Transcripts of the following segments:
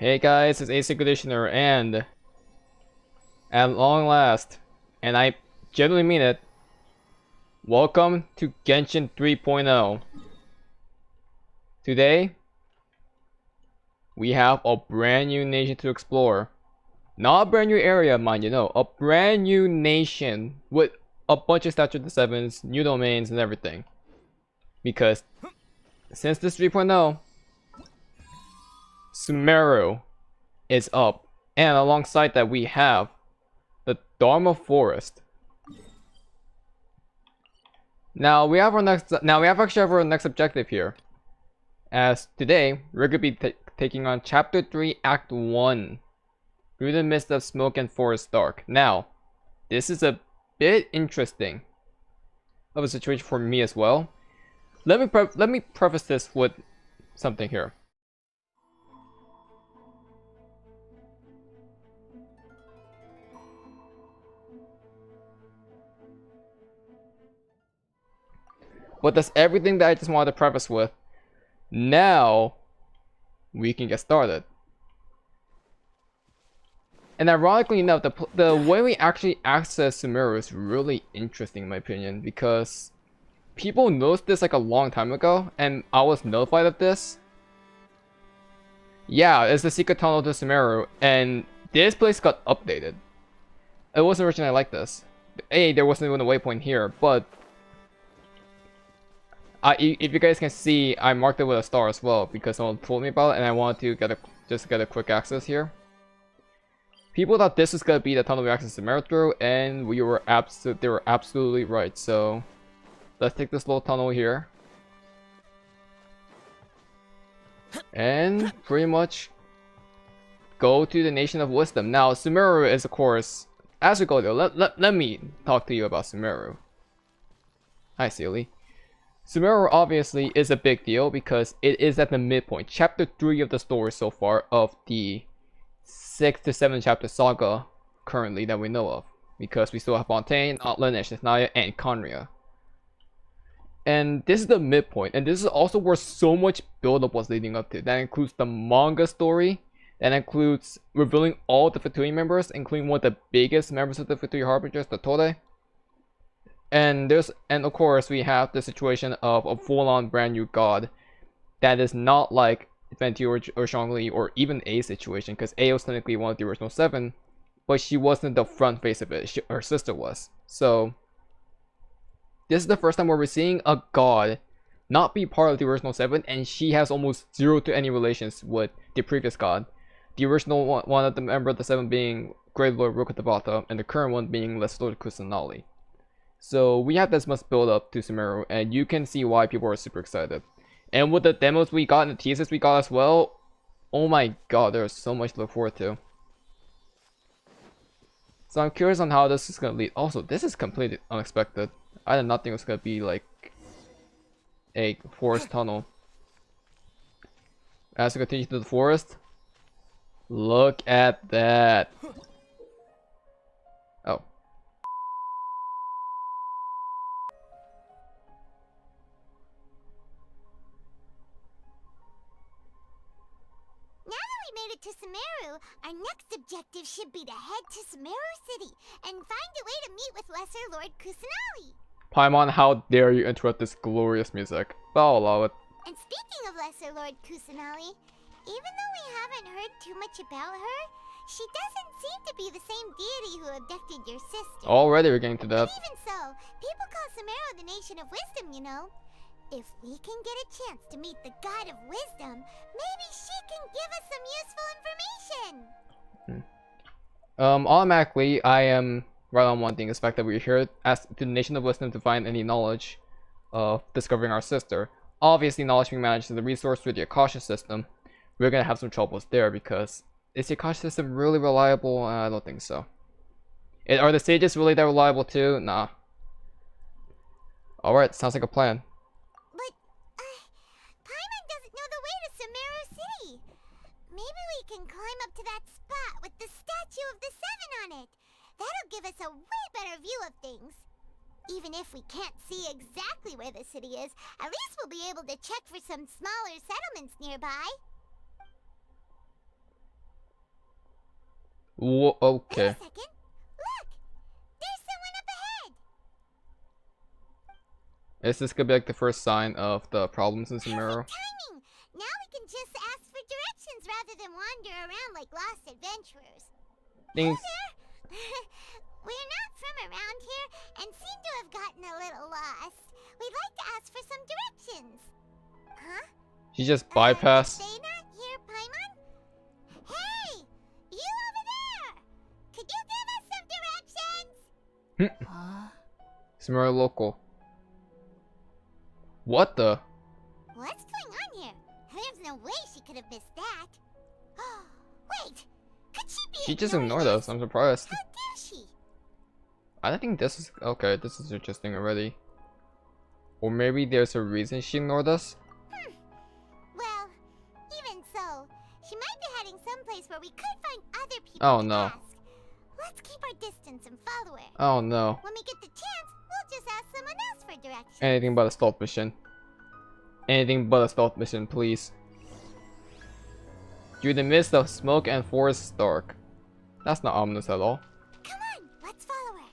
Hey guys, it's ACairconditioner, and at long last, and I genuinely mean it, welcome to Genshin 3.0. Today, we have a brand new nation to explore. Not a brand new area, mind you, no, a brand new nation with a bunch of Statue of the Sevens, new domains, and everything. Because since this 3.0, Sumeru is up, and alongside that we have the Dharma Forest. Now we have our next objective here, as today we're gonna be taking on Chapter 3, Act 1, Through the Mist of Smoke and Forest Dark. Now, this is a bit interesting of a situation for me as well. Let me preface this with something here. But that's everything that I just wanted to preface with. Now, we can get started. And ironically enough, the way we actually access Sumeru is really interesting in my opinion, because people noticed this like a long time ago, and I was notified of this. Yeah, it's the secret tunnel to Sumeru, and this place got updated. It wasn't originally like this. There wasn't even a waypoint here, but if you guys can see, I marked it with a star as well because someone told me about it, and I wanted to just get a quick access here. People thought this was gonna be the tunnel we access Sumeru through, and they were absolutely right. So let's take this little tunnel here, and pretty much go to the Nation of Wisdom. Now, Sumeru is, of course, as we go there, let me talk to you about Sumeru. Hi, Sealy. Sumeru obviously is a big deal because it is at the midpoint, chapter 3 of the story so far of the 6 to 7 chapter saga currently that we know of, because we still have Fontaine, Outland, Eshnaya, and Conria. And this is the midpoint, and this is also where so much buildup was leading up to. That includes the manga story, that includes revealing all the Fatui members, including one of the biggest members of the Fatui Harbingers, the Tode. And of course we have the situation of a full-on brand new god that is not like Venti or Zhongli or even A's situation, because A was technically one of the original 7, but she wasn't the front face of it. Her sister was. So this is the first time where we're seeing a god not be part of the original 7, and she has almost zero to any relations with the previous god. The original one of the member of the 7 being Great Lord Rukkhadevata, and the current one being Lord Kusanali. So we have this much build up to Sumeru, and you can see why people are super excited. And with the demos we got and the teasers we got as well, oh my god, there's so much to look forward to. So I'm curious on how this is going to lead. Also, this is completely unexpected. I did not think it was going to be like a forest tunnel. As we continue to the forest, look at that. Oh. To Sumeru, our next objective should be to head to Sumeru City and find a way to meet with Lesser Lord Kusanali. Paimon, how dare you interrupt this glorious music? But I'll allow it. And speaking of Lesser Lord Kusanali, even though we haven't heard too much about her, she doesn't seem to be the same deity who abducted your sister. Already we're getting to that. But even so, people call Sumeru the Nation of Wisdom, you know. If we can get a chance to meet the God of Wisdom, maybe she can give us some useful information. Automatically, I am right on one thing, the fact that we're here as to the Nation of Wisdom to find any knowledge of discovering our sister. Obviously, knowledge being managed as a resource through the Akasha system. We're gonna have some troubles there, because is the Akasha system really reliable? I don't think so. Are the sages really that reliable too? Nah. Alright, sounds like a plan. Maybe we can climb up to that spot with the statue of the 7 on it. That'll give us a way better view of things. Even if we can't see exactly where the city is, at least we'll be able to check for some smaller settlements nearby. Okay. Wait a second. Look! There's someone up ahead! Is this gonna be like the first sign of the problems in Sumeru? Perfect timing! Now we can just ask for directions rather than wander around like lost adventurers. Things. Hey there! We're not from around here and seem to have gotten a little lost. We'd like to ask for some directions. Huh? She just Did bypassed. they not hear Paimon? Hey! You over there! Could you give us some directions? Huh? Sumeru local. What the? What's going on here? There's no way she could have missed that. Wait! Could she be She just ignoring ignored us. I'm surprised. How dare she? I think this is okay. This is interesting already. Or maybe there's a reason she ignored us. Well, even so, she might be heading someplace where we could find other people Oh to no. ask. Let's keep our distance and follow her. Oh no. When we get the chance, we'll just ask someone else for directions. Anything but a stealth mission. Anything but a stealth mission, please. Through the midst of smoke and forest dark. That's not ominous at all. Come on, let's follow her.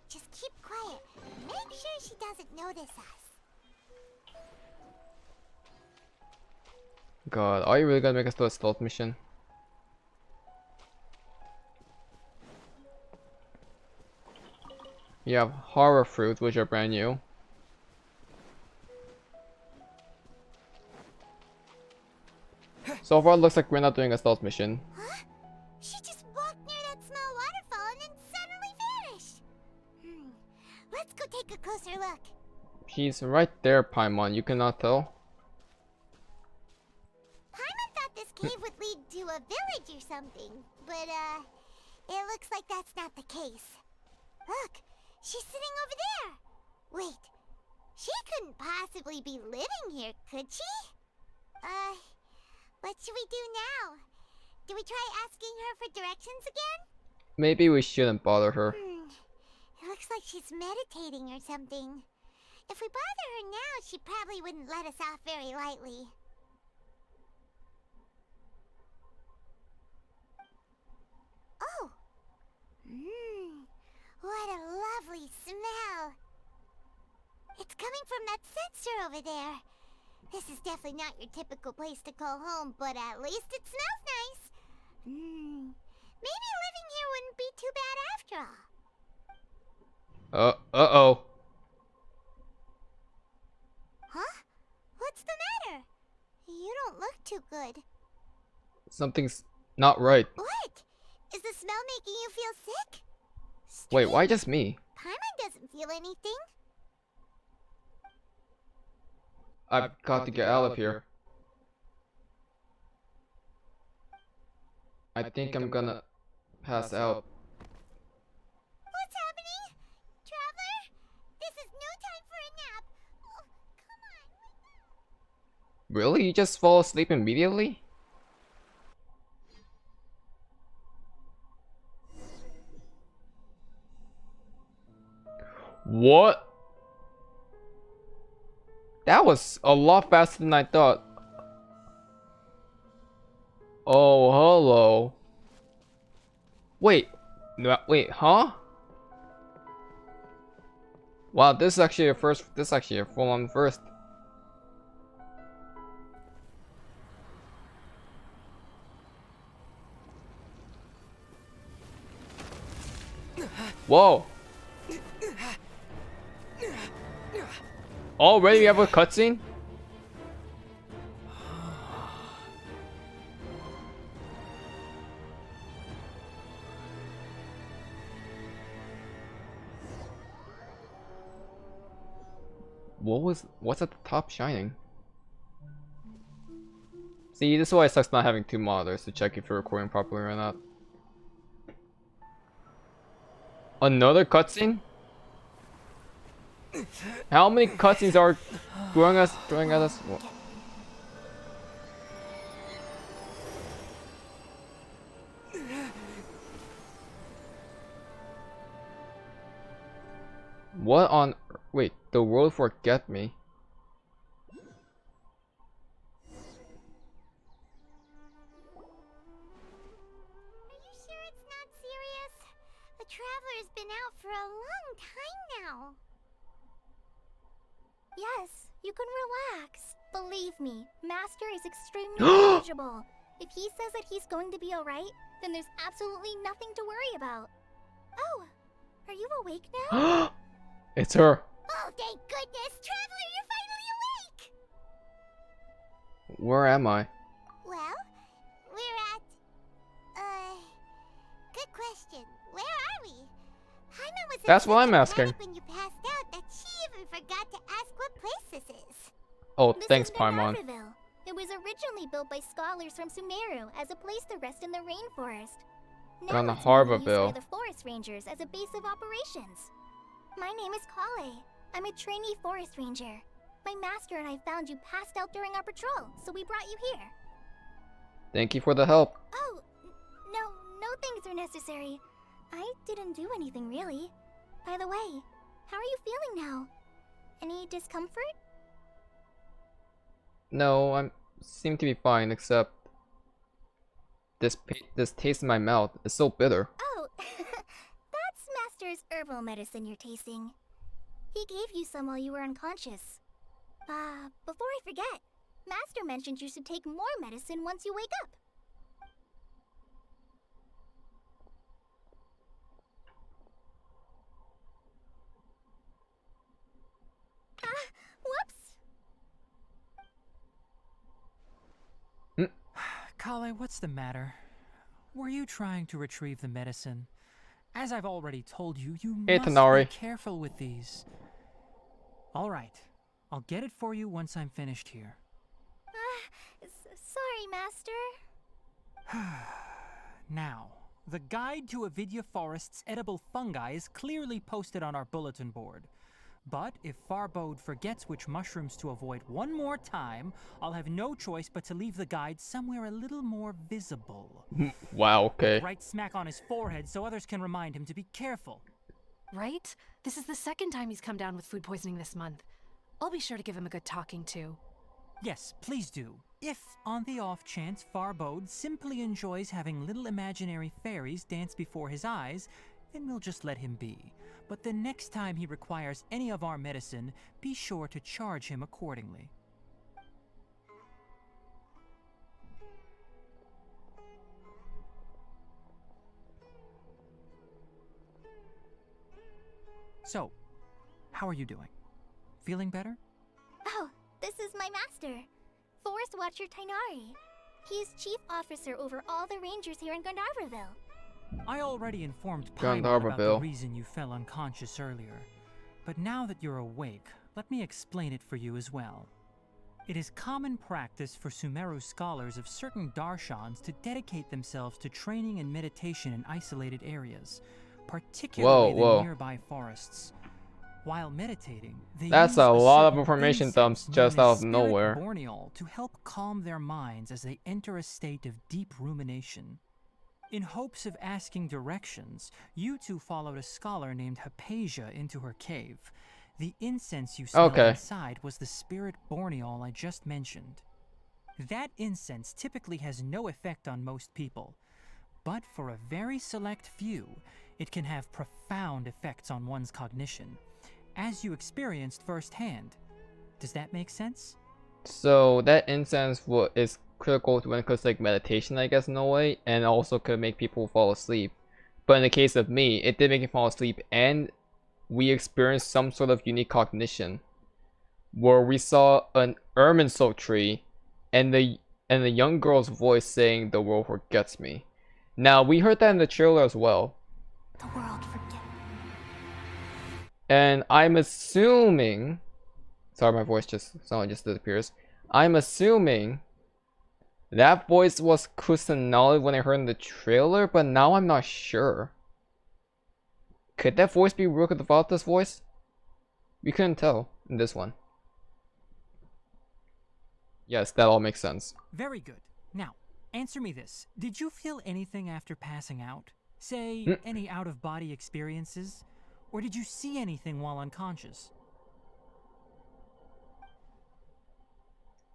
Just keep quiet. Make sure she doesn't notice us. God, are you really gonna make us do a stealth mission? You have horror fruits, which are brand new. So far, it looks like we're not doing a stealth mission. Huh? She just walked near that small waterfall and then suddenly vanished. Let's go take a closer look. She's right there, Paimon. You cannot tell. Paimon thought this cave would lead to a village or something, but it looks like that's not the case. Look, she's sitting over there. Wait, she couldn't possibly be living here, could she? What should we do now? Do we try asking her for directions again? Maybe we shouldn't bother her. It looks like she's meditating or something. If we bother her now, she probably wouldn't let us off very lightly. Oh! What a lovely smell! It's coming from that sensor over there. This is definitely not your typical place to call home, but at least it smells nice. Maybe living here wouldn't be too bad after all. Uh-oh. Huh? What's the matter? You don't look too good. Something's not right. What? Is the smell making you feel sick? Wait, why Strange. just me? Paimon doesn't feel anything. I've got to get out of here. I think I'm gonna pass out. What's happening? Traveler? This is no time for a nap. Oh, come on, wake up. Really? You just fall asleep immediately? What? That was a lot faster than I thought. Oh, hello. Wait. No, wait, huh? Wow, this is actually a first. This is actually a full-on first. Whoa. Already we have a cutscene? What's at the top shining? See, this is why it sucks not having two monitors to check if you're recording properly or not. Another cutscene? How many cutscenes are throwing at us? What on? Wait, the world forget me. Are you sure it's not out for a long time now. Yes, you can relax. Believe me, Master is extremely knowledgeable. If he says that he's going to be alright, then there's absolutely nothing to worry about. Oh, are you awake now? It's her. Oh, thank goodness! Traveler, you're finally awake! Where am I? Well, we're at... Good question. Where are we? Hyman was in That's what such I'm a asking. panic when you passed out that she even forgot to ask what place this is. Oh, This thanks, is Paimon. Gandharville. It was originally built by scholars from Sumeru as a place to rest in the rainforest. Now it's mainly used by the Forest Rangers as a base of operations. My name is Collei. I'm a trainee Forest Ranger. My master and I found you passed out during our patrol, so we brought you here. Thank you for the help. Oh, no things are necessary. I didn't do anything really. By the way, how are you feeling now? Any discomfort? No, I seem to be fine, except this taste in my mouth is so bitter. Oh, that's Master's herbal medicine you're tasting. He gave you some while you were unconscious. Before I forget, Master mentioned you should take more medicine once you wake up. Whoops! Collei, what's the matter? Were you trying to retrieve the medicine? As I've already told you, you must Tighnari. be careful with these. Alright, I'll get it for you once I'm finished here. Sorry, Master. Now, the guide to Avidya Forest's edible fungi is clearly posted on our bulletin board. But if Farbode forgets which mushrooms to avoid one more time, I'll have no choice but to leave the guide somewhere a little more visible. Wow, okay. Right smack on his forehead so others can remind him to be careful. Right? This is the second time he's come down with food poisoning this month. I'll be sure to give him a good talking to. Yes, please do. If, on the off chance, Farbode simply enjoys having little imaginary fairies dance before his eyes, then we'll just let him be. But the next time he requires any of our medicine, be sure to charge him accordingly. So, how are you doing? Feeling better? Oh, this is my master, Forest Watcher Tighnari. He's chief officer over all the rangers here in Gandharville. I already informed Paimon about the Gandharville. reason you fell unconscious earlier. But now that you're awake, let me explain it for you as well. It is common practice for Sumeru scholars of certain darshans to dedicate themselves to training and meditation in isolated areas, particularly the nearby forests. While meditating, they That's use a lot of certain information incense dumps just known out as of spirit nowhere. borneol to help calm their minds as they enter a state of deep rumination. In hopes of asking directions, you two followed a scholar named Hypatia into her cave. The incense you smelled inside was the spirit borneol I just mentioned. That incense typically has no effect on most people, but for a very select few, it can have profound effects on one's cognition, as you experienced firsthand. Does that make sense? So that incense is critical to when it comes to like meditation, I guess, in a way, and also could make people fall asleep. But in the case of me, it did make me fall asleep, and we experienced some sort of unique cognition, where we saw an Irminsul tree, and the young girl's voice saying, "The world forgets me." Now we heard that in the trailer as well. The world forget. And I'm assuming, sorry, my voice just disappears. I'm assuming that voice was Kusanali when I heard in the trailer, but now I'm not sure. Could that voice be Rook of the Vaultus voice? We couldn't tell in this one. Yes, that all makes sense. Very good. Now, answer me this. Did you feel anything after passing out? Say, any out-of-body experiences? Or did you see anything while unconscious?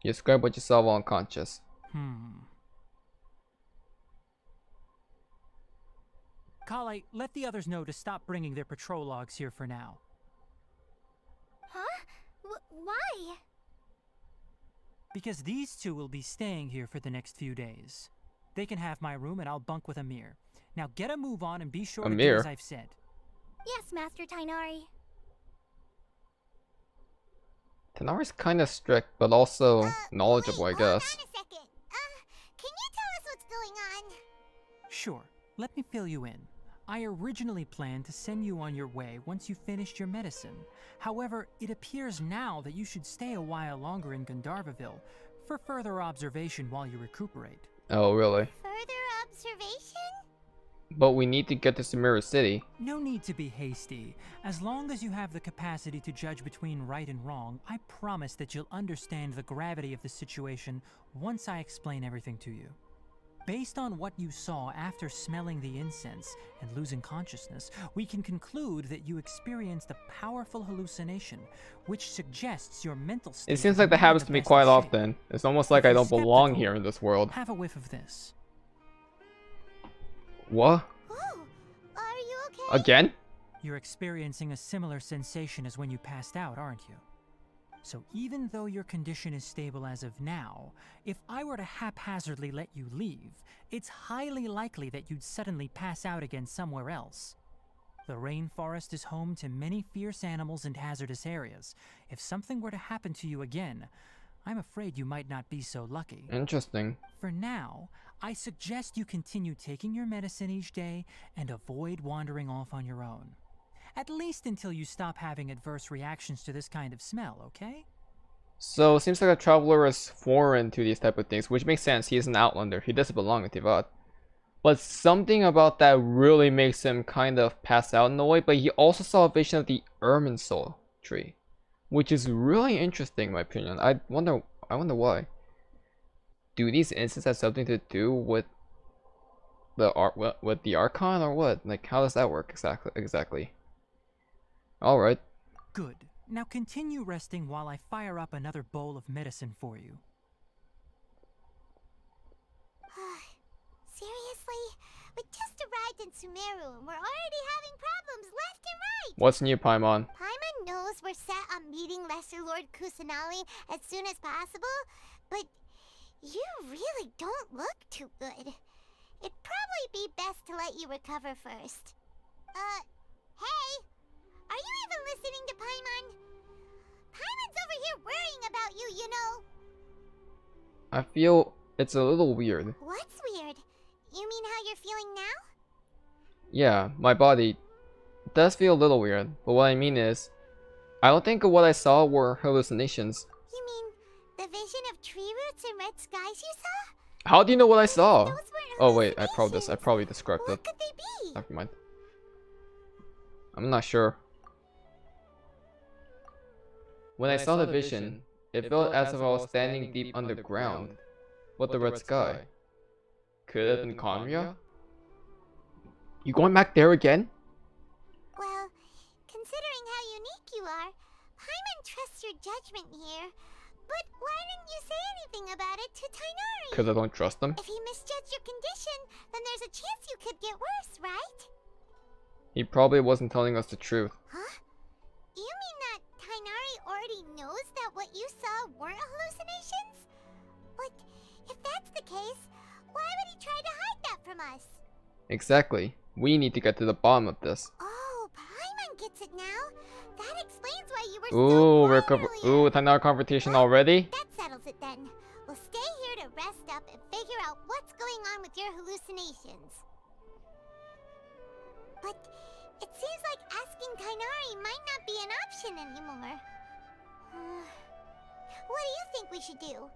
You describe what you saw while unconscious. Collei, let the others know to stop bringing their patrol logs here for now. Huh? Why? Because these two will be staying here for the next few days. They can have my room and I'll bunk with Amir. Now get a move on and be sure to do as I've said. Yes, Master Tighnari. Tighnari's kind of strict, but also knowledgeable, I guess. Hold on a second. Can you tell us what's going on? Sure, let me fill you in. I originally planned to send you on your way once you finished your medicine. However, it appears now that you should stay a while longer in Gandharvaville for further observation while you recuperate. Oh, really? Further observation? But we need to get to Sumeru City. No need to be hasty. As long as you have the capacity to judge between right and wrong, I promise that you'll understand the gravity of the situation once I explain everything to you. Based on what you saw after smelling the incense and losing consciousness, we can conclude that you experienced a powerful hallucination, which suggests your mental state. It seems like that happens to me quite often. It's almost like I don't belong here in this world. Have a whiff of this. What? Oh, are you okay? Again? You're experiencing a similar sensation as when you passed out, aren't you? So even though your condition is stable as of now, if I were to haphazardly let you leave, it's highly likely that you'd suddenly pass out again somewhere else. The rainforest is home to many fierce animals and hazardous areas. If something were to happen to you again, I'm afraid you might not be so lucky. Interesting. For now, I suggest you continue taking your medicine each day and avoid wandering off on your own. At least until you stop having adverse reactions to this kind of smell, okay? So, it seems like a traveler is foreign to these type of things, which makes sense. He is an outlander. He doesn't belong in Tivat. But something about that really makes him kind of pass out in a way, but he also saw a vision of the Irminsul tree, which is really interesting in my opinion. I wonder why. Do these instances have something to do with the Archon or what? Like, how does that work exactly? Alright. Good. Now continue resting while I fire up another bowl of medicine for you. Seriously? We just arrived in Sumeru and we're already having problems left and right! What's new, Paimon? Paimon knows we're set on meeting Lesser Lord Kusanali as soon as possible, but you really don't look too good. It'd probably be best to let you recover first. Hey! Are you even listening to Paimon? Paimon's over here worrying about you, you know. I feel it's a little weird. What's weird? You mean how you're feeling now? Yeah, my body does feel a little weird, but what I mean is, I don't think what I saw were hallucinations. You mean the vision of tree roots and red skies you saw? How do you know what I saw? Those weren't Oh wait, I hallucinations. probably described What it. could they be? Never mind. I'm not sure. When I saw the vision, it felt as if I was standing deep underground. What the red sky? Could it have been Conria? You going back there again? Well, considering how unique you are, Paimon trusts your judgment here. But why didn't you say anything about it to Tighnari? Because I don't trust them? If he misjudged your condition, then there's a chance you could get worse, right? He probably wasn't telling us the truth. Huh? You mean that Tighnari already knows that what you saw weren't hallucinations? But if that's the case, why would he try to hide that from us? Exactly. We need to get to the bottom of this. Oh, Paimon gets it now. That explains why you were Ooh, so quiet earlier. Tighnari confrontation already? That settles it then. We'll stay here to rest up and figure out what's going on with your hallucinations. But it seems like asking Tighnari might not be an option anymore. What do you think we should do?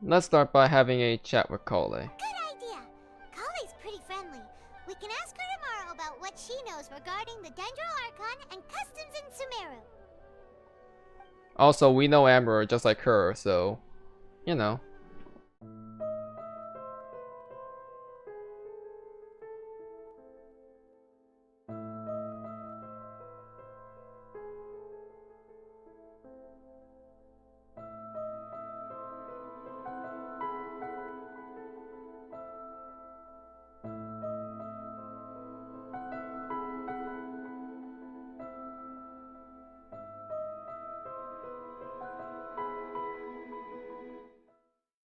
Let's start by having a chat with Collei. Good idea. Collei's pretty friendly. We can ask her tomorrow about what she knows regarding the Dendro Archon and customs in Sumeru. Also, we know Amber just like her, so, you know.